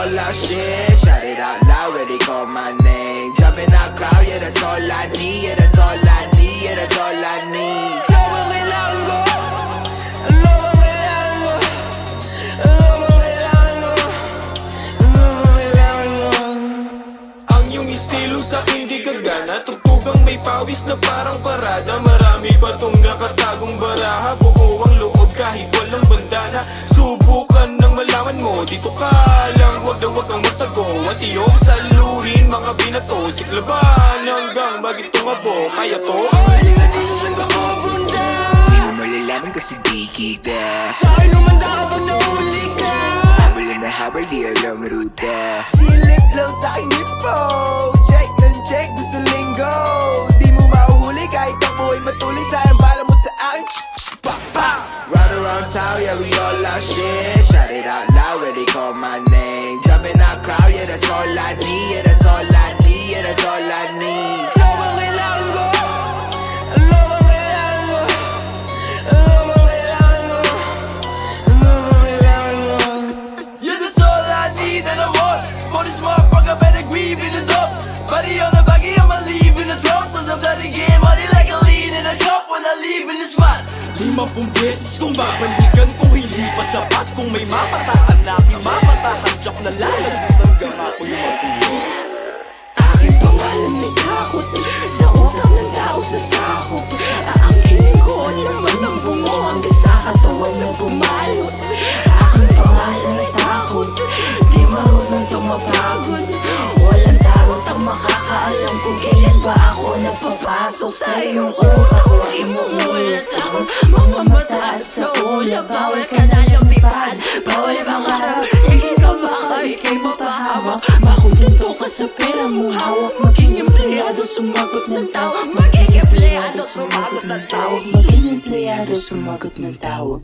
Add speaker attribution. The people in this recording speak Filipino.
Speaker 1: all our shit. Shout it out loud, ready call my name. Jump in our crowd, yeah, that's all I need. Yeah, that's all I need, yeah, that's all I need.
Speaker 2: Ang iyong estilo sa'kin di kagana. Tugtugang may pawis na parang parada. Marami pa tong nakatagong baraha. Buo ang loob kahit walang bandana. Subukan ng malaman mo, dito ka lang, wag na wag kang matago. At iyong saluhin mga binato. Siklaban hanggang bagit tumabo. Kaya to
Speaker 1: Halika dito saan ka pupunta? Di mo malalaman kasi di kita.
Speaker 3: Sa'kin umanda kapag nahuli ka.
Speaker 1: Habol na habol, di alam ruta.
Speaker 3: Silip lang sa'king lipo. Check ng check, gusto linggo. Di mo mahuhuli kahit ako ay matuloy. Sayang bala mo sa akin. Pa, pa.
Speaker 1: Ride around town, yeah, we all our shit. Shout it out loud, ready call my name. Jump in our crowd, yeah, that's all I need. Yeah, that's all I need, yeah, that's all I need.
Speaker 3: Ano bang kailangan ko? Ano bang kailangan ko? Ano bang kailangan ko? Ano bang kailangan ko?
Speaker 2: Yeah, that's all I need and I want. For this motherfucker, better grieve in the dark. Body on the baggy, I'ma leave in the drop. To the bloody game, money like a lead in a drop. When I leave in the spot 50 beses kung babalikan, kung hindi pa sapat. Kung may mapatakan na aking mapatakan, joke na lalagot hanggang ako yung matulog.
Speaker 3: Aking pangalan may takot sa utang ng tao sa sakop. Aangkinin ko naman ang bungo hanggang sa katawan ng pumalot. Aking pangalan may takot, di marunong tumapagod. Walang tarot ang makakaalam kung kailan ba ako napapasok sa iyong utak. Huwag imumulat ang mga mata at sa ulap. Bawal ka na lumipad, bawal makarap. Sige ka baka ikay mapahamak. Makuntento ka sa pera mong hawak. Maging empleyado, sumagot ng tawag. Maging empleyado, sumagot ng tawag. Maging empleyado, sumagot ng tawag.